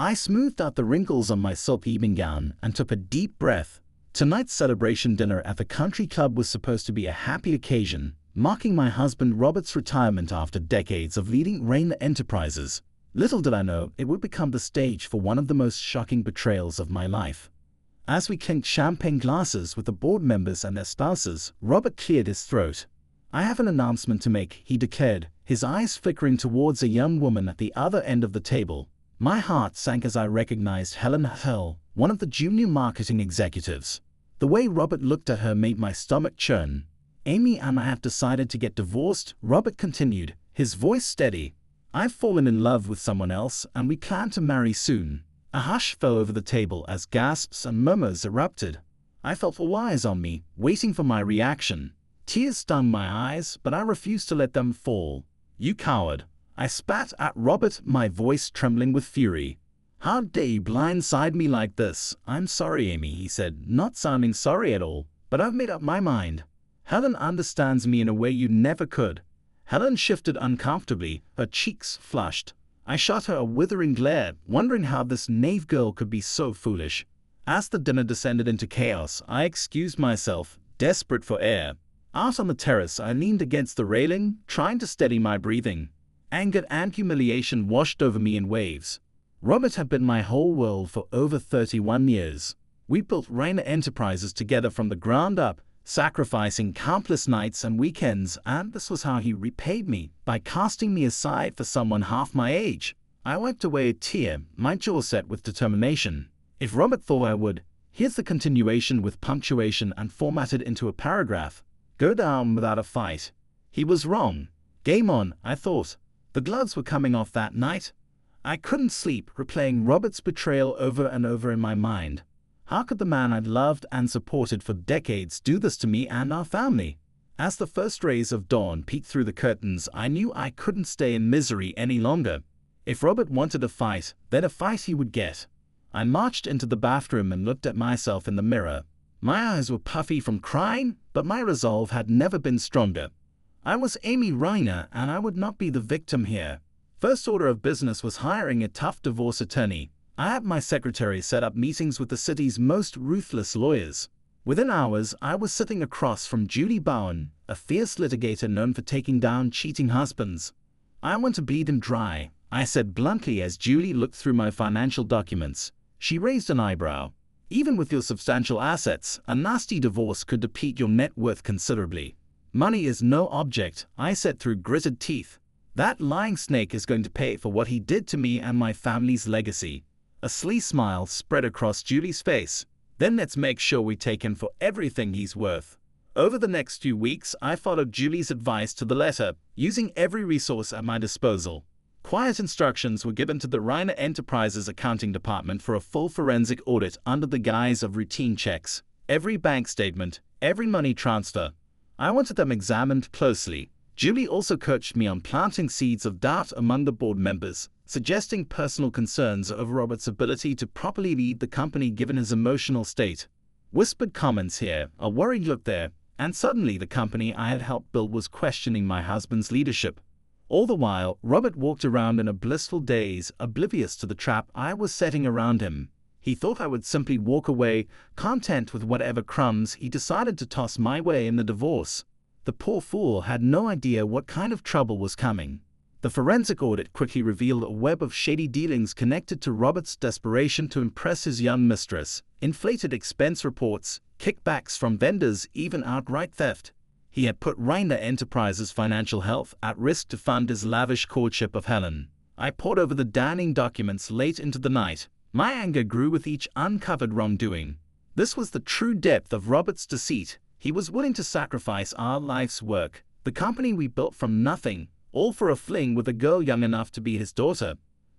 I smoothed out the wrinkles on my silk evening gown and took a deep breath. Tonight's celebration dinner at the country club was supposed to be a happy occasion, marking my husband Robert's retirement after decades of leading Raina Enterprises. Little did I know it would become the stage for one of the most shocking betrayals of my life. As we clinked champagne glasses with the board members and their spouses, Robert cleared his throat. "I have an announcement to make," he declared, his eyes flickering towards a young woman at the other end of the table. My heart sank as I recognized Helen Hull, one of the junior marketing executives. The way Robert looked at her made my stomach churn. "Amy and I have decided to get divorced," Robert continued, his voice steady. "I've fallen in love with someone else and we plan to marry soon." A hush fell over the table as gasps and murmurs erupted. I felt all eyes on me, waiting for my reaction. Tears stung my eyes, but I refused to let them fall. "You coward!" I spat at Robert, my voice trembling with fury. "How dare you blindside me like this?" "I'm sorry, Amy," he said, not sounding sorry at all, "but I've made up my mind. Helen understands me in a way you never could." Helen shifted uncomfortably, her cheeks flushed. I shot her a withering glare, wondering how this naive girl could be so foolish. As the dinner descended into chaos, I excused myself, desperate for air. Out on the terrace, I leaned against the railing, trying to steady my breathing. Anger and humiliation washed over me in waves. Robert had been my whole world for over 31 years. We built Raina Enterprises together from the ground up, sacrificing countless nights and weekends, and this was how he repaid me, by casting me aside for someone half my age. I wiped away a tear, my jaw set with determination. If Robert thought I would, here's the continuation with punctuation and formatted into a paragraph, go down without a fight. He was wrong. Game on, I thought. The gloves were coming off that night. I couldn't sleep, replaying Robert's betrayal over and over in my mind. How could the man I'd loved and supported for decades do this to me and our family? As the first rays of dawn peeked through the curtains, I knew I couldn't stay in misery any longer. If Robert wanted a fight, then a fight he would get. I marched into the bathroom and looked at myself in the mirror. My eyes were puffy from crying, but my resolve had never been stronger. I was Amy Raina, and I would not be the victim here. First order of business was hiring a tough divorce attorney. I had my secretary set up meetings with the city's most ruthless lawyers. Within hours, I was sitting across from Julie Bowen, a fierce litigator known for taking down cheating husbands. "I want to bleed him dry," I said bluntly as Julie looked through my financial documents. She raised an eyebrow. "Even with your substantial assets, a nasty divorce could deplete your net worth considerably." "Money is no object," I said through gritted teeth. "That lying snake is going to pay for what he did to me and my family's legacy." A sly smile spread across Julie's face. "Then let's make sure we take him for everything he's worth." Over the next few weeks, I followed Julie's advice to the letter, using every resource at my disposal. Quiet instructions were given to the Raina Enterprises accounting department for a full forensic audit under the guise of routine checks. Every bank statement, every money transfer. I wanted them examined closely. Julie also coached me on planting seeds of doubt among the board members, suggesting personal concerns over Robert's ability to properly lead the company given his emotional state. Whispered comments here, a worried look there, and suddenly the company I had helped build was questioning my husband's leadership. All the while, Robert walked around in a blissful daze, oblivious to the trap I was setting around him. He thought I would simply walk away, content with whatever crumbs he decided to toss my way in the divorce. The poor fool had no idea what kind of trouble was coming. The forensic audit quickly revealed a web of shady dealings connected to Robert's desperation to impress his young mistress, inflated expense reports, kickbacks from vendors, even outright theft. He had put Raina Enterprises' financial health at risk to fund his lavish courtship of Helen. I pored over the damning documents late into the night. My anger grew with each uncovered wrongdoing. This was the true depth of Robert's deceit. He was willing to sacrifice our life's work, the company we built from nothing, all for a fling with a girl young enough to be his daughter.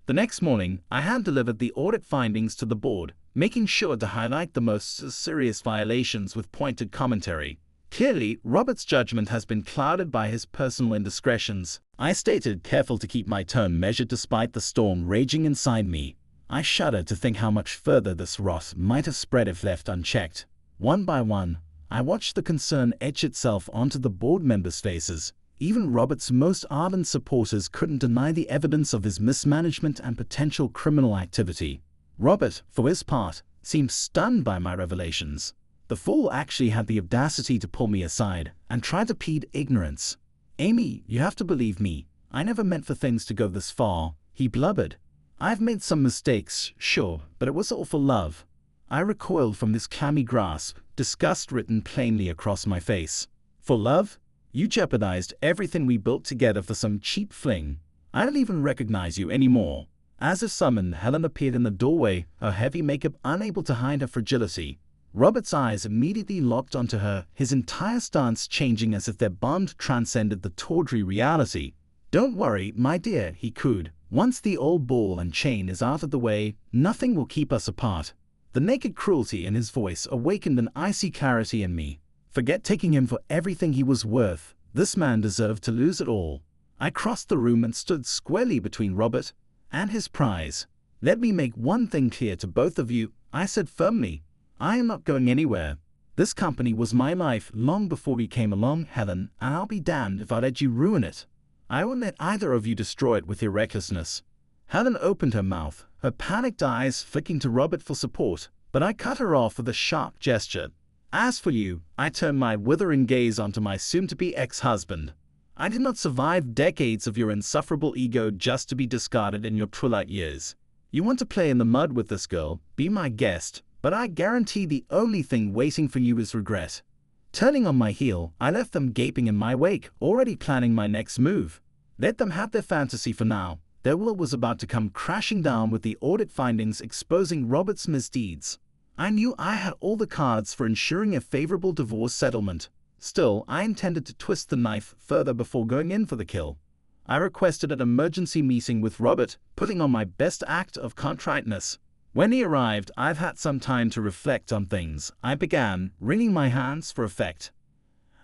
The next morning, I hand-delivered the audit findings to the board, making sure to highlight the most serious violations with pointed commentary. Clearly, Robert's judgment has been clouded by his personal indiscretions, I stated, careful to keep my tone measured despite the storm raging inside me. I shudder to think how much further this wrath might have spread if left unchecked. One by one, I watched the concern etch itself onto the board members' faces. Even Robert's most ardent supporters couldn't deny the evidence of his mismanagement and potential criminal activity. Robert, for his part, seemed stunned by my revelations. The fool actually had the audacity to pull me aside and try to plead ignorance. "Amy, you have to believe me. I never meant for things to go this far," he blubbered. "I've made some mistakes, sure, but it was all for love." I recoiled from this clammy grasp, disgust written plainly across my face. "For love? You jeopardized everything we built together for some cheap fling. I don't even recognize you anymore." As if summoned, Helen appeared in the doorway, her heavy makeup unable to hide her fragility. Robert's eyes immediately locked onto her, his entire stance changing as if their bond transcended the tawdry reality. "Don't worry, my dear," he cooed. "Once the old ball and chain is out of the way, nothing will keep us apart." The naked cruelty in his voice awakened an icy clarity in me. Forget taking him for everything he was worth. This man deserved to lose it all. I crossed the room and stood squarely between Robert and his prize. "Let me make one thing clear to both of you," I said firmly. "I am not going anywhere. This company was my life long before we came along, Helen, and I'll be damned if I let you ruin it. I won't let either of you destroy it with your recklessness." Helen opened her mouth, her panicked eyes flicking to Robert for support, but I cut her off with a sharp gesture. "As for you," I turned my withering gaze onto my soon-to-be ex-husband. "I did not survive decades of your insufferable ego just to be discarded in your twilight years. You want to play in the mud with this girl, be my guest, but I guarantee the only thing waiting for you is regret." Turning on my heel, I left them gaping in my wake, already planning my next move. Let them have their fantasy for now. Their world was about to come crashing down with the audit findings exposing Robert's misdeeds. I knew I had all the cards for ensuring a favorable divorce settlement. Still, I intended to twist the knife further before going in for the kill. I requested an emergency meeting with Robert, putting on my best act of contriteness. When he arrived, I've had some time to reflect on things, I began, wringing my hands for effect.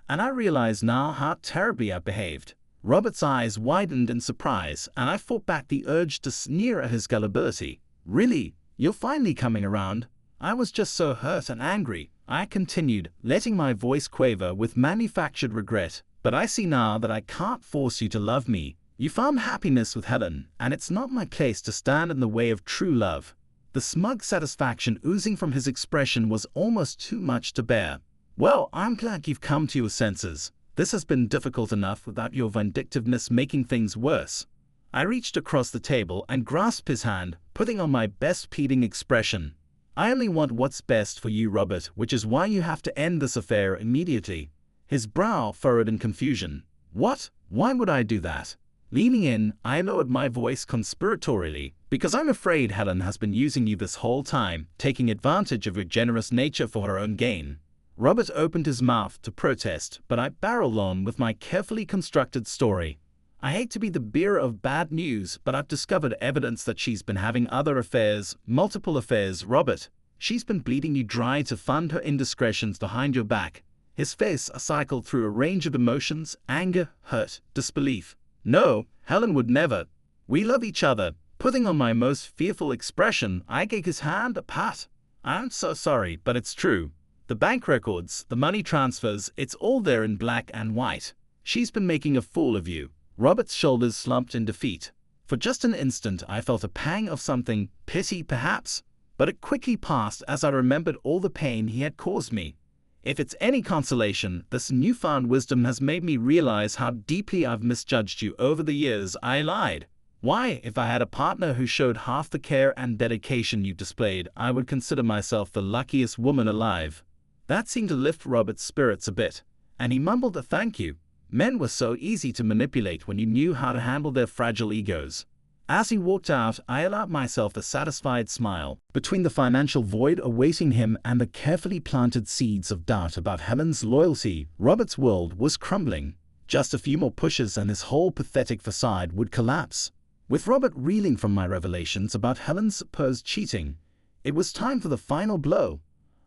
And I realize now how terribly I behaved. Robert's eyes widened in surprise, and I fought back the urge to sneer at his gullibility. "Really? You're finally coming around?" "I was just so hurt and angry," I continued, letting my voice quaver with manufactured regret. "But I see now that I can't force you to love me. You found happiness with Helen, and it's not my place to stand in the way of true love." The smug satisfaction oozing from his expression was almost too much to bear. "Well, I'm glad you've come to your senses. This has been difficult enough without your vindictiveness making things worse." I reached across the table and grasped his hand, putting on my best pleading expression. "I only want what's best for you, Robert, which is why you have to end this affair immediately." His brow furrowed in confusion. "What? Why would I do that?" Leaning in, I lowered my voice conspiratorially. "Because I'm afraid Helen has been using you this whole time, taking advantage of your generous nature for her own gain." Robert opened his mouth to protest, but I barreled on with my carefully constructed story. "I hate to be the bearer of bad news, but I've discovered evidence that she's been having other affairs, multiple affairs, Robert. She's been bleeding you dry to fund her indiscretions behind your back." His face cycled through a range of emotions: anger, hurt, disbelief. "No, Helen would never. We love each other." Putting on my most fearful expression, I gave his hand a pat. "I'm so sorry, but it's true. The bank records, the money transfers, it's all there in black and white. She's been making a fool of you." Robert's shoulders slumped in defeat. For just an instant I felt a pang of something, pity perhaps, but it quickly passed as I remembered all the pain he had caused me. If it's any consolation, this newfound wisdom has made me realize how deeply I've misjudged you over the years. I lied. Why, if I had a partner who showed half the care and dedication you displayed, I would consider myself the luckiest woman alive. That seemed to lift Robert's spirits a bit, and he mumbled a thank you. Men were so easy to manipulate when you knew how to handle their fragile egos. As he walked out, I allowed myself a satisfied smile. Between the financial void awaiting him and the carefully planted seeds of doubt about Helen's loyalty, Robert's world was crumbling. Just a few more pushes and his whole pathetic facade would collapse. With Robert reeling from my revelations about Helen's supposed cheating, it was time for the final blow.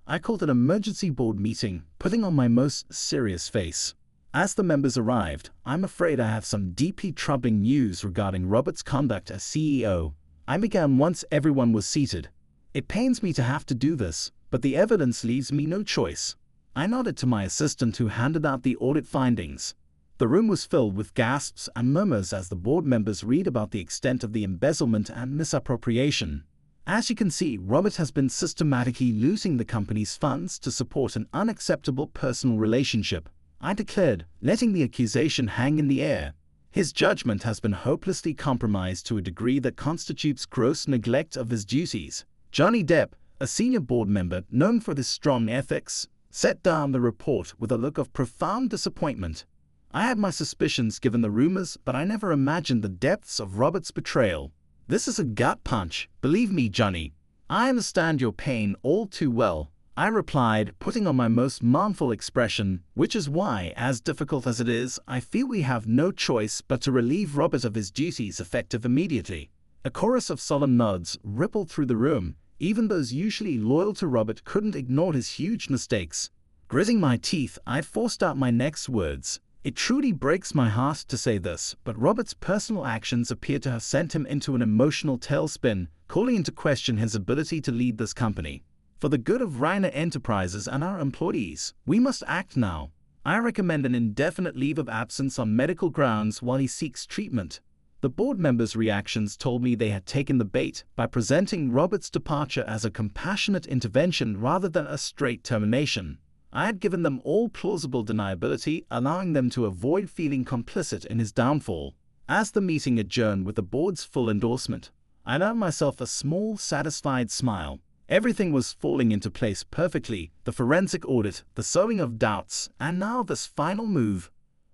I called an emergency board meeting, putting on my most serious face. As the members arrived, "I'm afraid I have some deeply troubling news regarding Robert's conduct as CEO." I began once everyone was seated. "It pains me to have to do this, but the evidence leaves me no choice." I nodded to my assistant who handed out the audit findings. The room was filled with gasps and murmurs as the board members read about the extent of the embezzlement and misappropriation. As you can see, Robert has been systematically losing the company's funds to support an unacceptable personal relationship, I declared, letting the accusation hang in the air. His judgment has been hopelessly compromised to a degree that constitutes gross neglect of his duties. Johnny Depp, a senior board member known for his strong ethics, set down the report with a look of profound disappointment. I had my suspicions given the rumors, but I never imagined the depths of Robert's betrayal. This is a gut punch, believe me, Johnny. I understand your pain all too well, I replied, putting on my most mournful expression, which is why, as difficult as it is, I feel we have no choice but to relieve Robert of his duties effective immediately. A chorus of solemn nods rippled through the room. Even those usually loyal to Robert couldn't ignore his huge mistakes. Gritting my teeth, I forced out my next words. It truly breaks my heart to say this, but Robert's personal actions appear to have sent him into an emotional tailspin, calling into question his ability to lead this company. For the good of Reiner Enterprises and our employees, we must act now. I recommend an indefinite leave of absence on medical grounds while he seeks treatment. The board members' reactions told me they had taken the bait by presenting Robert's departure as a compassionate intervention rather than a straight termination. I had given them all plausible deniability, allowing them to avoid feeling complicit in his downfall. As the meeting adjourned with the board's full endorsement, I allowed myself a small, satisfied smile. Everything was falling into place perfectly: the forensic audit, the sowing of doubts, and now this final move.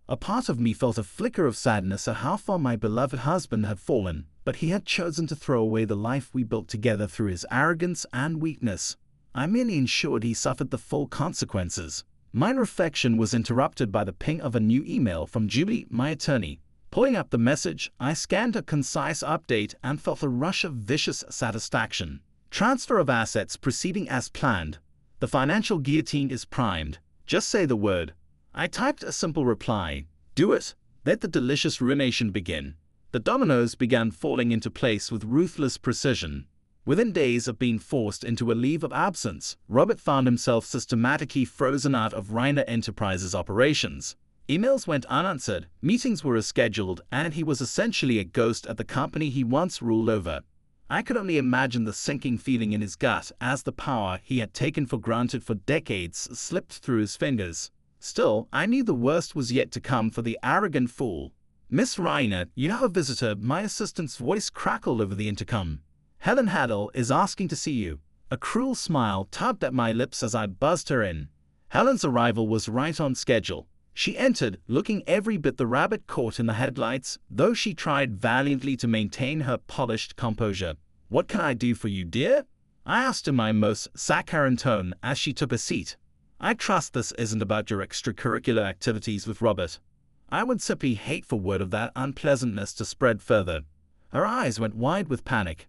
A part of me felt a flicker of sadness at how far my beloved husband had fallen, but he had chosen to throw away the life we built together through his arrogance and weakness. I merely ensured he suffered the full consequences. My reflection was interrupted by the ping of a new email from Julie, my attorney. Pulling up the message, I scanned a concise update and felt a rush of vicious satisfaction. Transfer of assets proceeding as planned. The financial guillotine is primed. Just say the word. I typed a simple reply. Do it. Let the delicious ruination begin. The dominoes began falling into place with ruthless precision. Within days of being forced into a leave of absence, Robert found himself systematically frozen out of Reiner Enterprises operations. Emails went unanswered, meetings were rescheduled, and he was essentially a ghost at the company he once ruled over. I could only imagine the sinking feeling in his gut as the power he had taken for granted for decades slipped through his fingers. Still, I knew the worst was yet to come for the arrogant fool. Miss Reiner, you have a visitor, my assistant's voice crackled over the intercom. Helen Haddle is asking to see you. A cruel smile tugged at my lips as I buzzed her in. Helen's arrival was right on schedule. She entered, looking every bit the rabbit caught in the headlights, though she tried valiantly to maintain her polished composure. What can I do for you, dear? I asked in my most saccharine tone as she took a seat. I trust this isn't about your extracurricular activities with Robert. I would simply hate for word of that unpleasantness to spread further. Her eyes went wide with panic.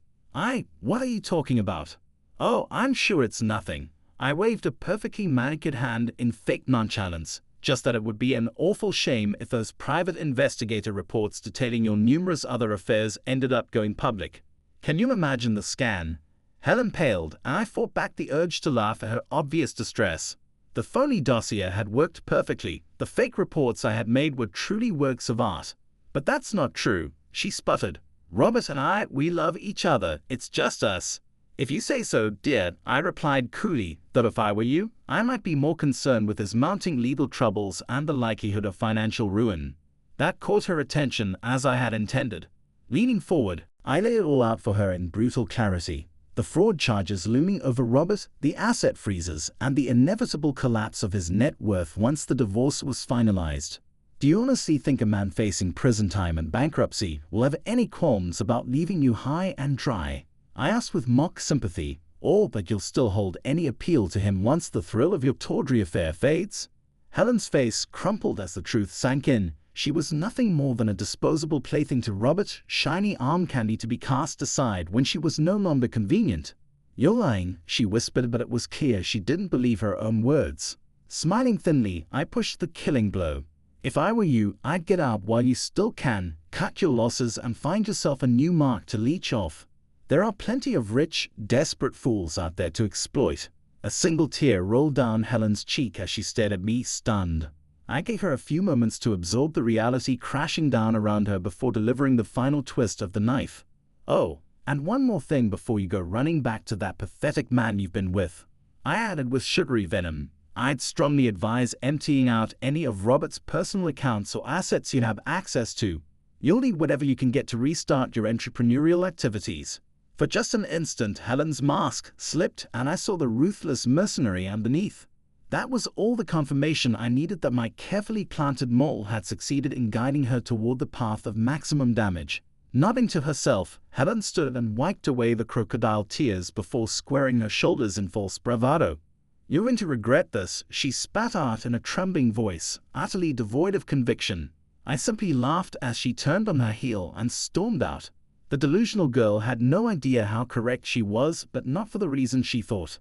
What are you talking about? Oh, I'm sure it's nothing. I waved a perfectly manicured hand in fake nonchalance, just that it would be an awful shame if those private investigator reports detailing your numerous other affairs ended up going public. Can you imagine the scan? Helen paled, and I fought back the urge to laugh at her obvious distress. The phony dossier had worked perfectly. The fake reports I had made were truly works of art. But that's not true, she sputtered. Robert and we love each other. It's just us. If you say so, dear, I replied coolly, though if I were you, I might be more concerned with his mounting legal troubles and the likelihood of financial ruin. That caught her attention as I had intended. Leaning forward, I laid it all out for her in brutal clarity. The fraud charges looming over Robert, the asset freezes, and the inevitable collapse of his net worth once the divorce was finalized. Do you honestly think a man facing prison time and bankruptcy will have any qualms about leaving you high and dry? I asked with mock sympathy, or that you'll still hold any appeal to him once the thrill of your tawdry affair fades? Helen's face crumpled as the truth sank in. She was nothing more than a disposable plaything to Robert, shiny arm candy to be cast aside when she was no longer convenient. You're lying, she whispered, but it was clear she didn't believe her own words. Smiling thinly, I pushed the killing blow. If I were you, I'd get out while you still can, cut your losses and find yourself a new mark to leech off. There are plenty of rich, desperate fools out there to exploit. A single tear rolled down Helen's cheek as she stared at me, stunned. I gave her a few moments to absorb the reality crashing down around her before delivering the final twist of the knife. "Oh, and one more thing before you go running back to that pathetic man you've been with," I added with sugary venom. "I'd strongly advise emptying out any of Robert's personal accounts or assets you have access to. You'll need whatever you can get to restart your entrepreneurial activities." For just an instant, Helen's mask slipped and I saw the ruthless mercenary underneath. That was all the confirmation I needed that my carefully planted mole had succeeded in guiding her toward the path of maximum damage. Nodding to herself, Helen stood and wiped away the crocodile tears before squaring her shoulders in false bravado. "You're going to regret this," she spat out in a trembling voice, utterly devoid of conviction. I simply laughed as she turned on her heel and stormed out. The delusional girl had no idea how correct she was, but not for the reason she thought.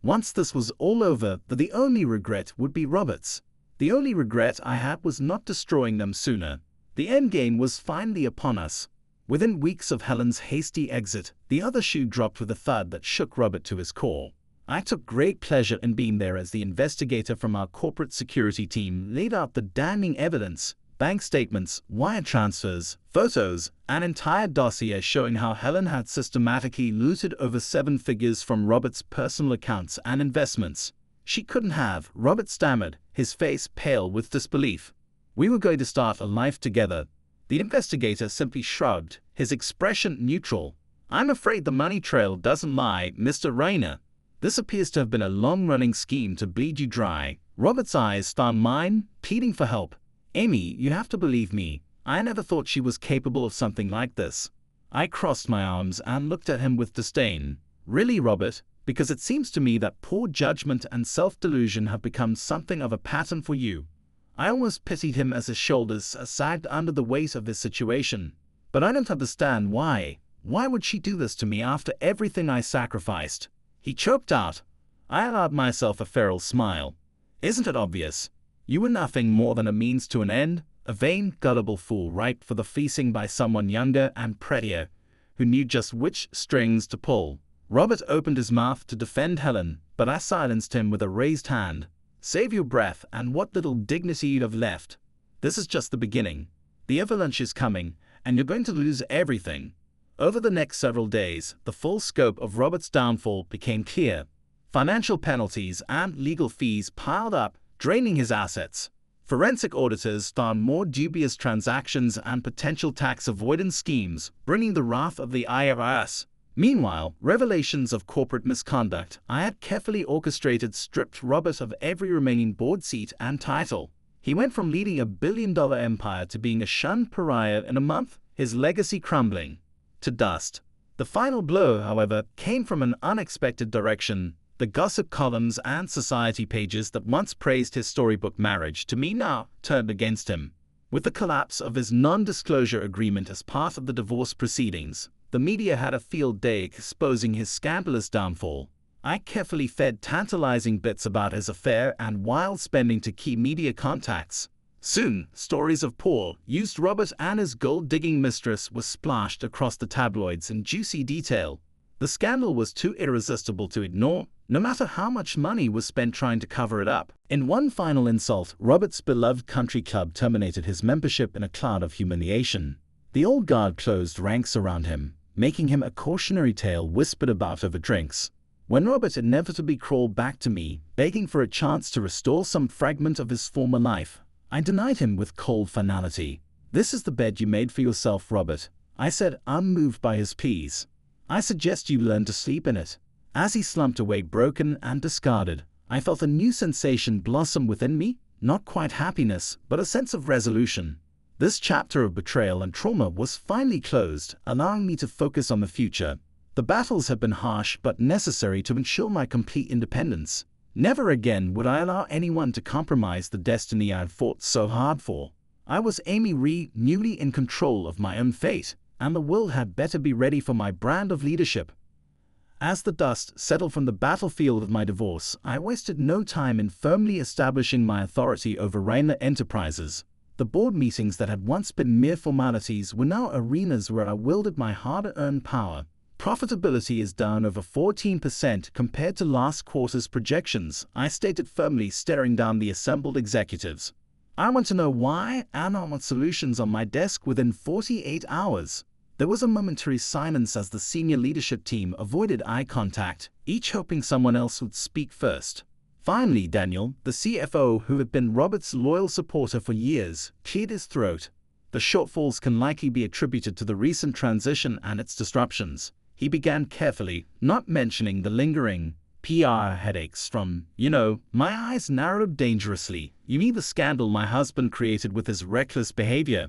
Once this was all over, the only regret would be Robert's. The only regret I had was not destroying them sooner. The endgame was finally upon us. Within weeks of Helen's hasty exit, the other shoe dropped with a thud that shook Robert to his core. I took great pleasure in being there as the investigator from our corporate security team laid out the damning evidence: bank statements, wire transfers, photos, an entire dossier showing how Helen had systematically looted over 7 figures from Robert's personal accounts and investments. "She couldn't have," Robert stammered, his face pale with disbelief. "We were going to start a life together." The investigator simply shrugged, his expression neutral. "I'm afraid the money trail doesn't lie, Mr. Rayner. This appears to have been a long-running scheme to bleed you dry." Robert's eyes found mine, pleading for help. "Amy, you have to believe me. I never thought she was capable of something like this." I crossed my arms and looked at him with disdain. "Really, Robert? Because it seems to me that poor judgment and self-delusion have become something of a pattern for you." I almost pitied him as his shoulders sagged under the weight of his situation. "But I don't understand why. Why would she do this to me after everything I sacrificed?" He choked out. I allowed myself a feral smile. "Isn't it obvious? You were nothing more than a means to an end, a vain, gullible fool ripe for the fleecing by someone younger and prettier, who knew just which strings to pull." Robert opened his mouth to defend Helen, but I silenced him with a raised hand. "Save your breath and what little dignity you'd have left. This is just the beginning. The avalanche is coming, and you're going to lose everything." Over the next several days, the full scope of Robert's downfall became clear. Financial penalties and legal fees piled up, draining his assets. Forensic auditors found more dubious transactions and potential tax avoidance schemes, bringing the wrath of the IRS. Meanwhile, revelations of corporate misconduct I had carefully orchestrated stripped Robert of every remaining board seat and title. He went from leading a billion-dollar empire to being a shunned pariah in a month, his legacy crumbling to dust. The final blow, however, came from an unexpected direction. The gossip columns and society pages that once praised his storybook marriage to me now turned against him. With the collapse of his non-disclosure agreement as part of the divorce proceedings, the media had a field day exposing his scandalous downfall. I carefully fed tantalizing bits about his affair and wild spending to key media contacts. Soon, stories of Paul used Robert and his gold-digging mistress were splashed across the tabloids in juicy detail. The scandal was too irresistible to ignore, no matter how much money was spent trying to cover it up. In one final insult, Robert's beloved country club terminated his membership in a cloud of humiliation. The old guard closed ranks around him, making him a cautionary tale whispered about over drinks. When Robert inevitably crawled back to me, begging for a chance to restore some fragment of his former life, I denied him with cold finality. "This is the bed you made for yourself, Robert," I said, unmoved by his pleas. "I suggest you learn to sleep in it." As he slumped away broken and discarded, I felt a new sensation blossom within me, not quite happiness, but a sense of resolution. This chapter of betrayal and trauma was finally closed, allowing me to focus on the future. The battles had been harsh but necessary to ensure my complete independence. Never again would I allow anyone to compromise the destiny I had fought so hard for. I was Amy Ree, newly in control of my own fate, and the world had better be ready for my brand of leadership. As the dust settled from the battlefield of my divorce, I wasted no time in firmly establishing my authority over Rayner Enterprises. The board meetings that had once been mere formalities were now arenas where I wielded my hard-earned power. Profitability is down over 14% compared to last quarter's projections, I stated firmly, staring down the assembled executives. I want to know why, and I want solutions on my desk within 48 hours. There was a momentary silence as the senior leadership team avoided eye contact, each hoping someone else would speak first. Finally, Daniel, the CFO, who had been Robert's loyal supporter for years, cleared his throat. The shortfalls can likely be attributed to the recent transition and its disruptions. He began carefully, not mentioning the lingering PR headaches from, my eyes narrowed dangerously. You mean the scandal my husband created with his reckless behavior?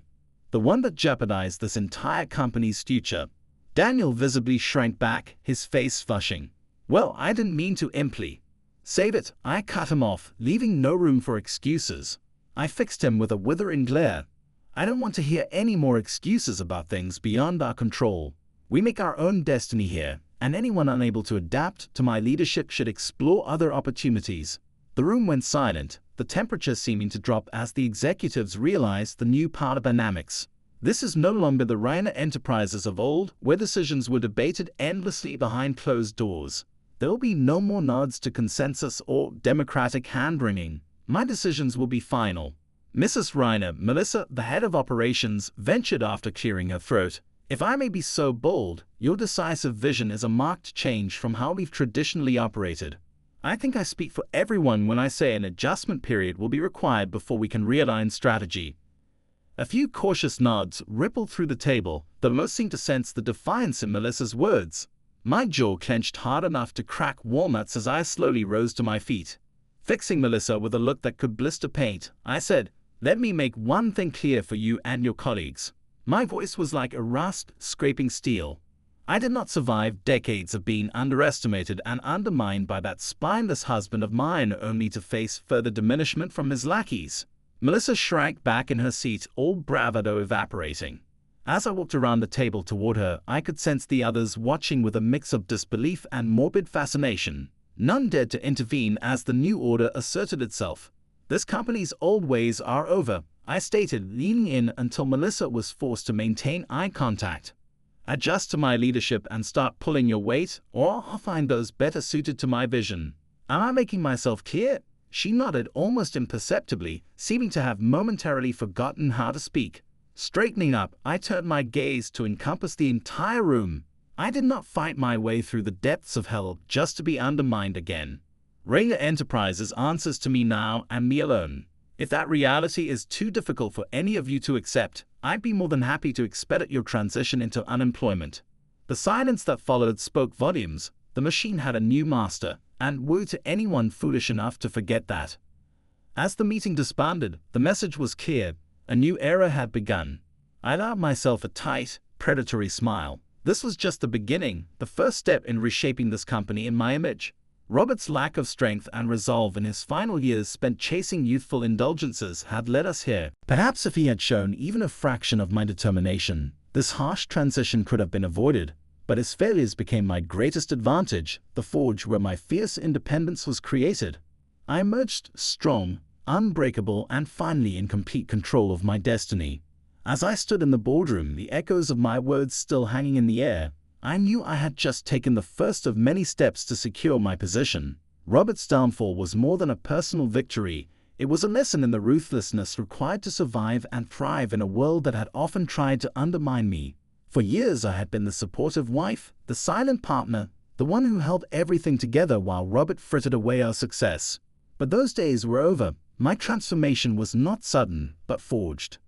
The one that jeopardized this entire company's future. Daniel visibly shrank back, his face flushing. Well, I didn't mean to imply. Save it, I cut him off, leaving no room for excuses. I fixed him with a withering glare. I don't want to hear any more excuses about things beyond our control. We make our own destiny here, and anyone unable to adapt to my leadership should explore other opportunities. The room went silent, the temperature seeming to drop as the executives realized the new power dynamics. This is no longer the Reiner Enterprises of old, where decisions were debated endlessly behind closed doors. There will be no more nods to consensus or democratic hand-wringing. My decisions will be final. Mrs. Reiner, Melissa, the head of operations, ventured after clearing her throat. If I may be so bold, your decisive vision is a marked change from how we've traditionally operated. I think I speak for everyone when I say an adjustment period will be required before we can realign strategy. A few cautious nods rippled through the table, though most seemed to sense the defiance in Melissa's words. My jaw clenched hard enough to crack walnuts as I slowly rose to my feet. Fixing Melissa with a look that could blister paint, I said, "Let me make one thing clear for you and your colleagues." My voice was like a rasp scraping steel. I did not survive decades of being underestimated and undermined by that spineless husband of mine only to face further diminishment from his lackeys. Melissa shrank back in her seat, all bravado evaporating. As I walked around the table toward her, I could sense the others watching with a mix of disbelief and morbid fascination. None dared to intervene as the new order asserted itself. This company's old ways are over, I stated, leaning in until Melissa was forced to maintain eye contact. Adjust to my leadership and start pulling your weight, or I'll find those better suited to my vision. Am I making myself clear? She nodded almost imperceptibly, seeming to have momentarily forgotten how to speak. Straightening up, I turned my gaze to encompass the entire room. I did not fight my way through the depths of hell just to be undermined again. Reiner Enterprises answers to me now and me alone. If that reality is too difficult for any of you to accept, I'd be more than happy to expedite your transition into unemployment. The silence that followed spoke volumes. The machine had a new master, and woe to anyone foolish enough to forget that. As the meeting disbanded, the message was clear. A new era had begun. I allowed myself a tight, predatory smile. This was just the beginning, the first step in reshaping this company in my image. Robert's lack of strength and resolve in his final years spent chasing youthful indulgences had led us here. Perhaps if he had shown even a fraction of my determination, this harsh transition could have been avoided. But his failures became my greatest advantage, the forge where my fierce independence was created. I emerged strong, unbreakable, and finally in complete control of my destiny. As I stood in the boardroom, the echoes of my words still hanging in the air, I knew I had just taken the first of many steps to secure my position. Robert's downfall was more than a personal victory. It was a lesson in the ruthlessness required to survive and thrive in a world that had often tried to undermine me. For years I had been the supportive wife, the silent partner, the one who held everything together while Robert frittered away our success. But those days were over. My transformation was not sudden, but forged.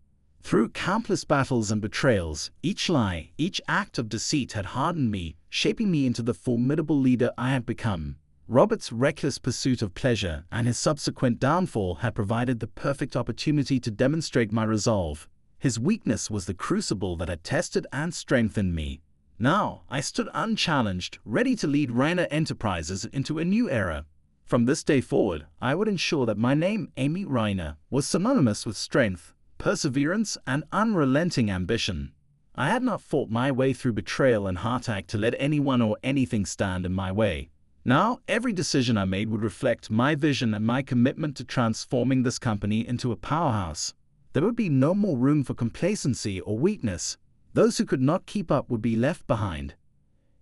Through countless battles and betrayals, each lie, each act of deceit had hardened me, shaping me into the formidable leader I had become. Robert's reckless pursuit of pleasure and his subsequent downfall had provided the perfect opportunity to demonstrate my resolve. His weakness was the crucible that had tested and strengthened me. Now, I stood unchallenged, ready to lead Reiner Enterprises into a new era. From this day forward, I would ensure that my name, Amy Reiner, was synonymous with strength, perseverance, and unrelenting ambition. I had not fought my way through betrayal and heartache to let anyone or anything stand in my way. Now, every decision I made would reflect my vision and my commitment to transforming this company into a powerhouse. There would be no more room for complacency or weakness. Those who could not keep up would be left behind.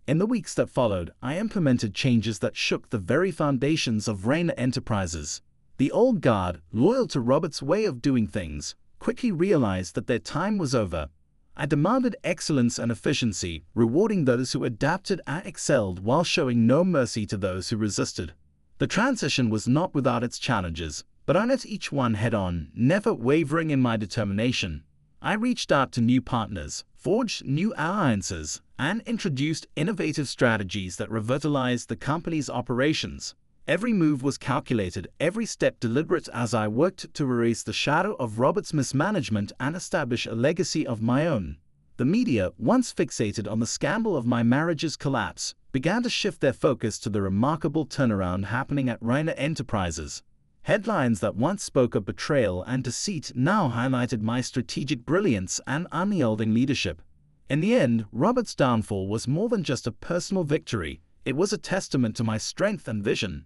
In the weeks that followed, I implemented changes that shook the very foundations of Reiner Enterprises. The old guard, loyal to Robert's way of doing things, quickly realized that their time was over. I demanded excellence and efficiency, rewarding those who adapted and excelled while showing no mercy to those who resisted. The transition was not without its challenges, but I met each one head-on, never wavering in my determination. I reached out to new partners, forged new alliances, and introduced innovative strategies that revitalized the company's operations. Every move was calculated, every step deliberate as I worked to erase the shadow of Robert's mismanagement and establish a legacy of my own. The media, once fixated on the scandal of my marriage's collapse, began to shift their focus to the remarkable turnaround happening at Reiner Enterprises. Headlines that once spoke of betrayal and deceit now highlighted my strategic brilliance and unyielding leadership. In the end, Robert's downfall was more than just a personal victory. It was a testament to my strength and vision.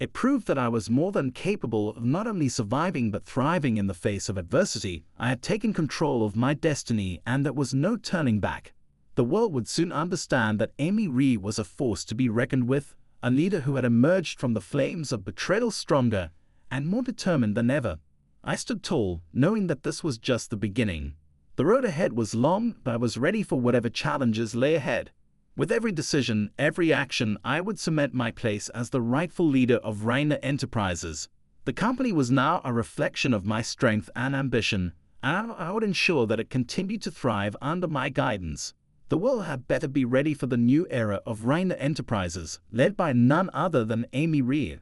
It proved that I was more than capable of not only surviving but thriving in the face of adversity. I had taken control of my destiny and there was no turning back. The world would soon understand that Amy Rhee was a force to be reckoned with, a leader who had emerged from the flames of betrayal stronger and more determined than ever. I stood tall, knowing that this was just the beginning. The road ahead was long, but I was ready for whatever challenges lay ahead. With every decision, every action, I would cement my place as the rightful leader of Reiner Enterprises. The company was now a reflection of my strength and ambition, and I would ensure that it continued to thrive under my guidance. The world had better be ready for the new era of Reiner Enterprises, led by none other than Amy Rhee.